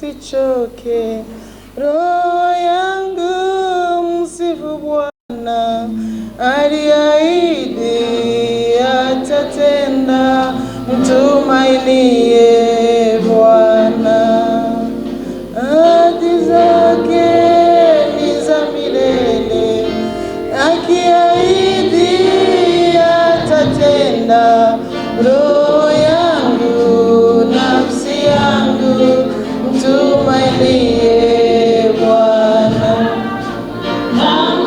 usichoke, roho yangu msifu Bwana, aliahidi atatenda, mtumainie Bwana. Ahadi zake ni za milele, akiahidi atatenda, roho yangu, nafsi yangu, mtumainie Bwana.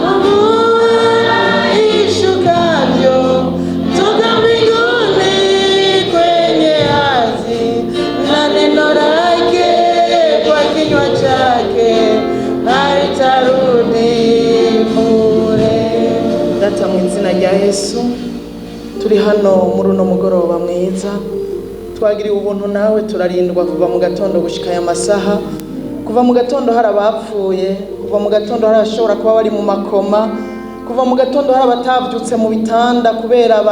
Mvua ishukavyo toka mbinguni kwenye ardhi, na neno lake kwa kinywa chake halitarudi bure. Data, mu izina rya Yesu, turi hano muri uno mugoroba mwiza, twagiriwe ubuntu nawe, turarindwa kuva mu gatondo gushika aya masaha. Kuva mu gatondo hari abapfuye, kuva mu gatondo hari abashobora kuba bari mu makoma, kuva mu gatondo hari abatavyutse mu bitanda kubera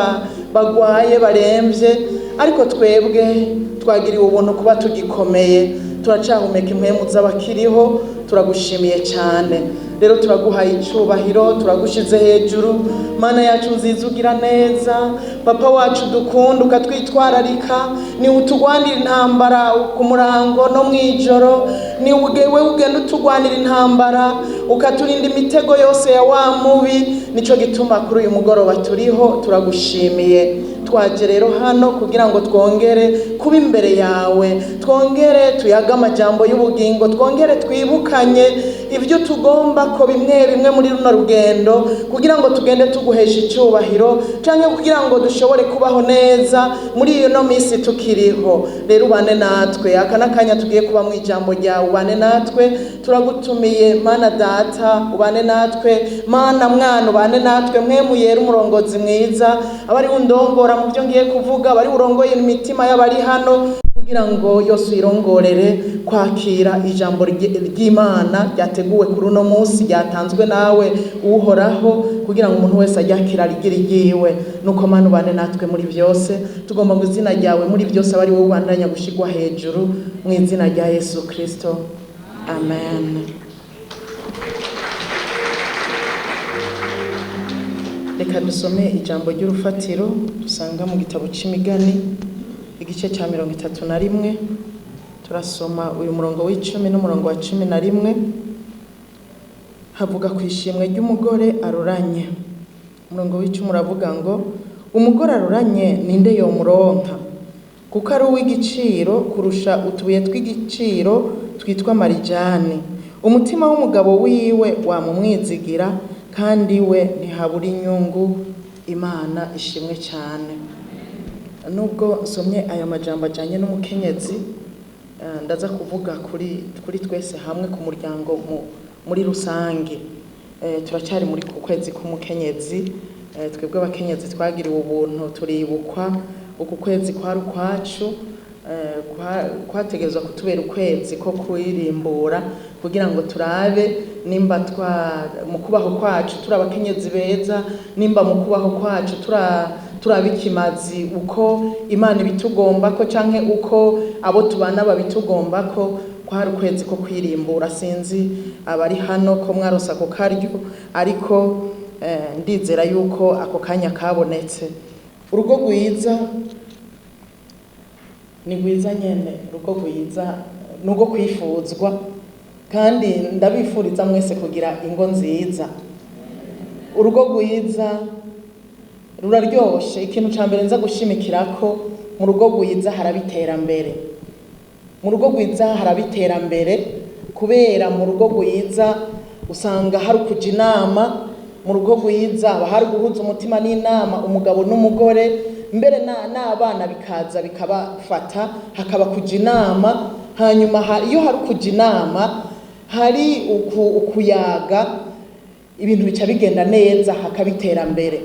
bagwaye baremvye, ariko twebwe twagiriwe ubuntu kuba tugikomeye, turacahumeka impwemu z'abakiriho. Turagushimiye cyane rero, turaguhaye icubahiro, turagushize hejuru. Mana yacu nziza, ugira neza, papa wacu dukunda, ukatwitwararika, ni utugwanira intambara ku murango no mwijoro, ni wewe ugenda utugwanira intambara, ukaturinda imitego yose ya wa mubi. Nico gituma kuri uyu mugoroba turiho, turagushimiye. Twaje rero hano kugira ngo twongere kuba imbere yawe, twongere tuyaga amajambo y'ubugingo, twongere twibukanye ibyo tugomba ko bimwe muri runo rugendo, kugira ngo tugende tuguhesha icubahiro, canke kugira ngo dushobore kubaho neza muri iyo no misi tukiriho. Rero ubane natwe, aka nakanya tugiye kuba mu ijambo ryawe, ubane natwe. Turagutumiye Mana Data, ubane natwe. Mana Mwana, ubane natwe. Mwemu Yera, umurongozi mwiza, abari undongora mu byo ngiye kuvuga, abari urongoye imitima y'abari hano, kugira ngo yose uyirongorere kwakira ijambo ry'Imana ryateguwe kuri uno munsi, ryatanzwe nawe uhoraho, kugira ngo umuntu wese aryakira rigira igiwe. Nuko Mana ubane natwe muri byose, tugomba mu izina ryawe muri byose abari wowe ubandanya gushigwa hejuru, mu izina rya Yesu Kristo, amen. Reka dusome ijambo ry'urufatiro dusanga mu gitabo c'Imigani igice cya 31. Turasoma uyu murongo w'10 n'umurongo wa 11. Havuga ku ishimwe ry'umugore aruranye. Umurongo w'10 uravuga ngo, umugore aruranye ninde yomuronka, kuko ari uw'igiciro kurusha utubuye tw'igiciro twitwa marijani. Umutima w'umugabo wiwe wamumwizigira, kandi we ntihabura inyungu. Imana ishimwe cyane. Nubwo nsomye aya majambo ajanye n'umukenyezi, ndaza kuvuga kuri twese hamwe ku muryango muri rusange. Turacyari muri ku kwezi k'umukenyezi. Twebwe abakenyezi twagiriwe ubuntu, turibukwa. Uku kwezi kwari ukwacu, kwategerezwa kutubera ukwezi ko kwirimbura, kugira ngo turabe nimba mu kubaho kwacu turi abakenyezi beza, nimba mu kubaho kwacu turabikimazi uko Imana ibitugomba ko, canke uko abo tubana babitugomba ko. Kwari ukwezi ko kwirimbura. Sinzi abari hano ko mwarosa ako karyo, ariko ndizera yuko ako kanya kabonetse. Urugo rwiza ni rwiza nyene, urugo rwiza nugo kwifuzwa, kandi ndabifuriza mwese kugira ingo nziza. Urugo rwiza ruraryoshe. Ikintu ca mbere nza gushimikirako, mu rugo rwiza harabiterambere. Mu rugo rwiza harabiterambere kubera mu rugo rwiza usanga hari kuja inama. Mu rugo rwiza haba hari guhuza umutima n'inama umugabo n'umugore, mbere n'abana bikaza bikabafata, hakaba kuja inama. Hanyuma iyo hari kuja inama, hari ukuyaga, ibintu bica bigenda neza, hakabiterambere.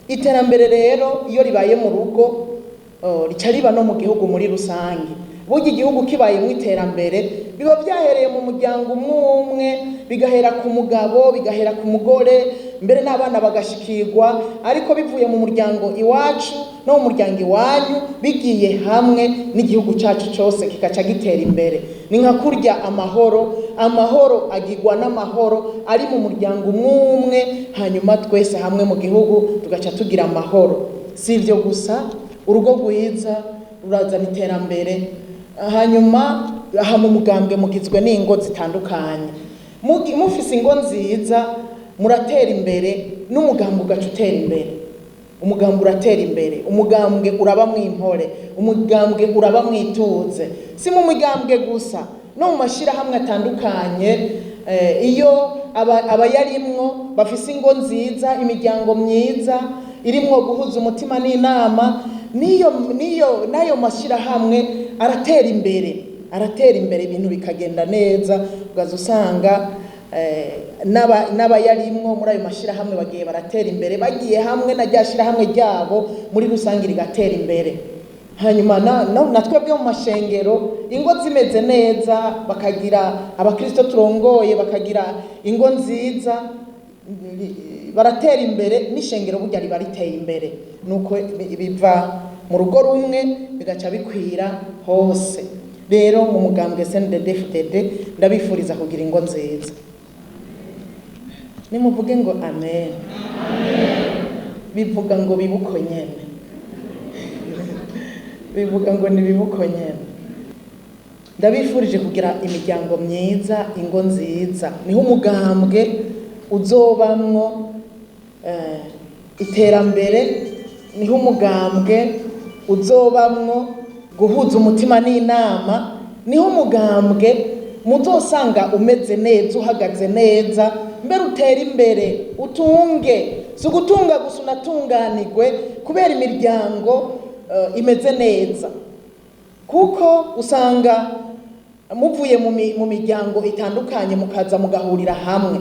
Iterambere rero iyo ribaye mu rugo rica riba no mu gihugu muri rusange. burya igihugu kibaye mu iterambere biba byahereye mu muryango umwe bigahera ku mugabo bigahera ku mugore mbere n'abana bagashikirwa ariko bivuye mu muryango iwacu no mu muryango iwanyu bigiye hamwe n'igihugu cyacu cyose kikaca gitera imbere. Ni nka kurya amahoro agirwa n'amahoro ari mu muryango umwe hanyuma twese hamwe mu gihugu tugaca tugira amahoro. Si ibyo gusa, urugo rwiza rurazana iterambere. Hanyuma aha mu mugambwe mugizwe n'ingo zitandukanye, mufise ingo nziza muratera imbere n'umugambwe ugaca utera imbere. Umugambwe uratera imbere, umugambwe uraba mw'impore, umugambwe uraba mwituze. Si mu mugambwe gusa no mu mashirahamwe atandukanye, iyo abayarimwo bafise ingo nziza, imiryango myiza irimwo guhuza umutima n'inama, nayo mashirahamwe aratera imbere ibintu bikagenda neza. Ugaza usanga n'abayarimwo muri ayo mashirahamwe bagiye baratera imbere, bagiye hamwe na rya shirahamwe ryabo muri rusange rigatera imbere. Hanyuma na twebwe mu mashengero ingo zimeze neza, bakagira abakristo turongoye bakagira ingo nziza, baratera imbere n'ishengero burya riba riteye imbere. Nuko biva mu rugo rumwe bigaca bikwira hose. Rero mu mugambwe CNDD-FDD ndabifuriza kugira ingo nziza. Nimuvuge ngo amen. Bivuga ngo bibuko nyene. Bivuga ngo nibibuko nyene. Ndabifurije kugira imiryango myiza, ingo nziza. Niho umugambwe uzobamwo iterambere, niho umugambwe uzobamwo guhuza umutima n'inama, niho umugambwe muzosanga umeze neza, uhagaze neza, mbere utera imbere, utunge. Si ugutunga gusa unatunganirwe kubera imiryango imeze neza, kuko usanga muvuye mu miryango itandukanye mukaza mugahurira hamwe.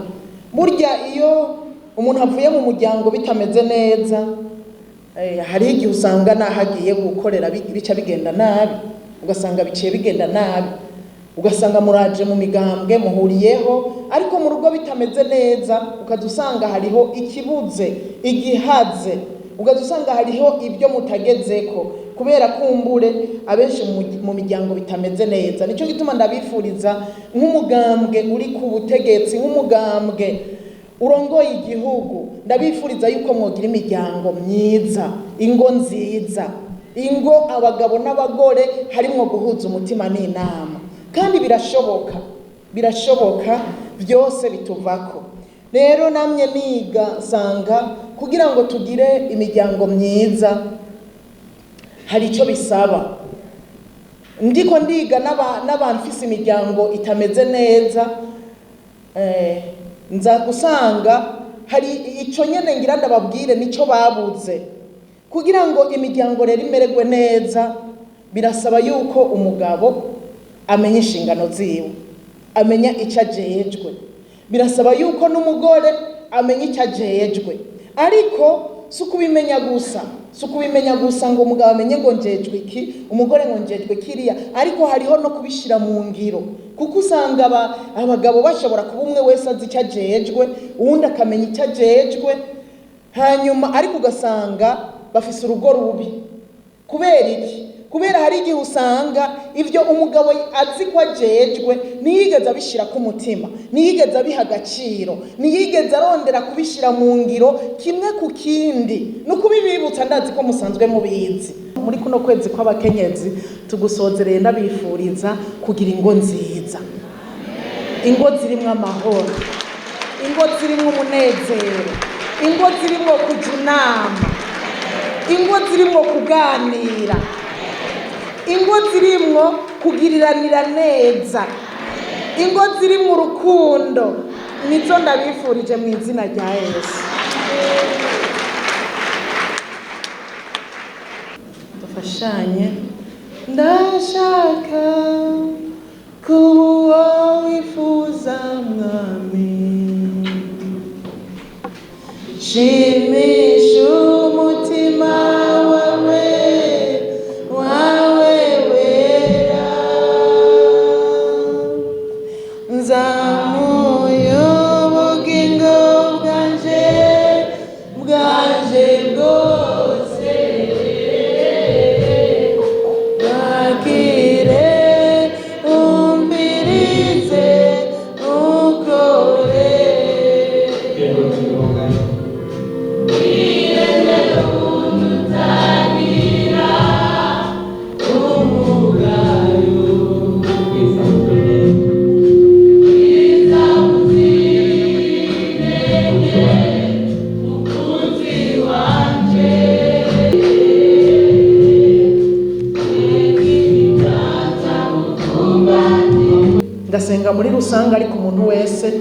Burya iyo umuntu avuye mu muryango bitameze neza, hari igihe usanga nahagiye gukorera bica bigenda nabi, ugasanga biciye bigenda nabi, ugasanga muraje mu migambwe muhuriyeho ariko mu rugo bitameze neza, ukaza usanga hariho ikibuze, igihaze, ukaza usanga hariho ibyo mutagezeko kubera kumbure abenshi mu miryango bitameze neza. Nicyo gituma ndabifuriza nk'umugambwe uri ku butegetsi, nk'umugambwe urongoye igihugu, ndabifuriza yuko mwogira imiryango myiza, ingo nziza, ingo abagabo n'abagore harimwo guhuza umutima n'inama. Kandi birashoboka byose bituvako. Rero namye niga sanga kugira ngo tugire imiryango myiza hari icyo bisaba. Ndiko ndiga n'abantu fise imiryango itameze neza, nza gusanga hari icyo nyene ngira ndababwire nico babuze. Kugira ngo imiryango rero imererwe neza birasaba yuko umugabo amenya inshingano ziwe, amenya icyo ajejwe. Birasaba yuko n'umugore amenya icyo ajejwe. Ariko si ukubimenya gusa ngo umugabo amenye ngo njejwe iki, umugore ngo njejwe kiriya, ariko hariho no kubishira mu ngiro. Kuko usanga abagabo bashobora kuba umwe wese azi icyo ajejwe, uwundi akamenya icyo ajejwe, hanyuma ariko ugasanga bafise urugo rubi. Kubera iki? Kubera hari igihe usanga ibyo umugabo azi ko ajejwe ntiyigeze abishira ku mutima, ntiyigeze abiha agaciro, ntiyigeze arondera kubishira mu ngiro kimwe ku kindi. Nukubibibutsa ndazi ko musanzwe mubizi. Muri kuno kwezi kw'abakenyezi tugusozereye ndabifuriza kugira ingo nziza, ingo zirimwo amahoro, ingo zirimwo umunezero, ingo zirimwo kuja inama, ingo zirimwo kuganira, ingo zirimwo kugiriranira neza, ingo zirimwo urukundo. Nizo ndabifurije mu izina rya Yesu. Dufashanye. Ndashaka kuba wifuza mwami, shimisha umutima wawe wera. turasenga muri rusange, ariko umuntu wese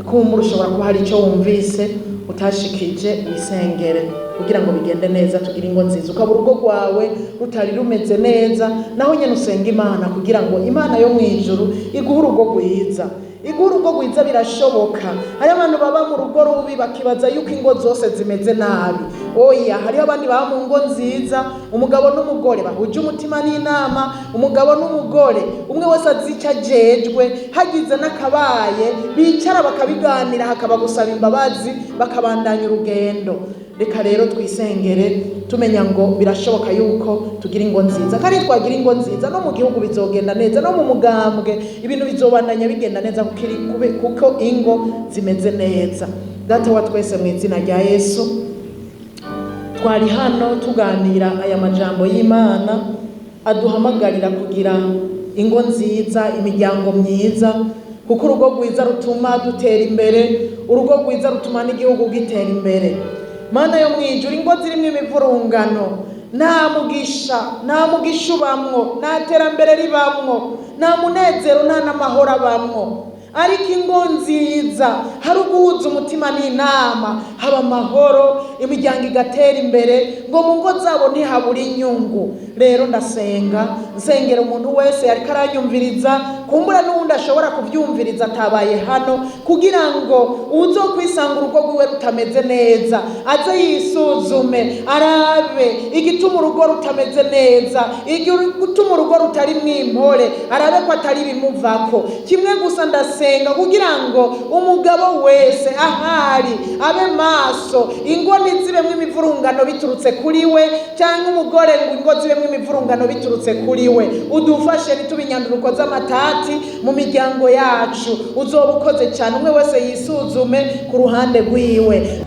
kumbura ushobora kuba hari icyo wumvise utashikije wisengere kugira ngo bigende neza, tugire ingo nziza. Ukaba urugo rwawe rutari rumeze neza, naho nyene usenga Imana kugira ngo Imana yo mwijuru iguhe urugo rwiza. Iguhe urugo rwiza birashoboka. Hari abantu baba mu rugo rubi bakibaza yuko ingo zose zimeze nabi. Oya, hariho abandi baba mu ngo nziza, umugabo n'umugore bahuje umutima n'inama, umugabo n'umugore umwe wese azica jejwe, hagize n'akabaye bicara bakabiganira, hakaba gusaba imbabazi, bakabandanya urugendo. Reka rero twisengere tumenya ngo birashoboka yuko tugira ingo nziza, kandi twagira ingo nziza no mu gihugu bizogenda neza, no mu mugambwe ibintu bizobandanya bigenda neza kuko ingo zimeze neza. Data wa twese, mu izina rya Yesu, twari hano tuganira aya majambo y'Imana aduhamagarira kugira ingo nziza, imiryango myiza, kuko urugo rwiza rutuma dutera imbere, urugo rwiza rutuma n'igihugu gitera imbere. Mana yo mwijuru, ingo zirimo imivurungano nta mugisha ubamwo, nta terambere ribamwo, nta munezero, nta n'amahoro abamwo. Ariko ingo nziza hari uguhuza umutima n'inama, haba amahoro, imiryango igatera imbere, ngo mu ngo zabo ntihabura inyungu. Rero nsengera umuntu wese ariko aranyumviriza, kumbura n'uwundi ashobora kuvyumviriza atabaye hano, kugira ngo uzokwisanga urugo rwiwe rutameze neza aze yisuzume, arabe igituma urugo rutameze neza, igituma urugo rutari mwimpore, arabe ko atari bimuvako. Kimwe gusa ndasenga kugira ngo umugabo wese ahari abe maso, ingo ntizibemwo imivurungano biturutse kuri we, cyangwa umugore ngo ingo zibemwo imivurungano biturutse kuri we. Udufashe ntitubinyanduruko z'amatati mu miryango yacu, uzoba ukoze cyane. Umwe wese yisuzume ku ruhande rwiwe.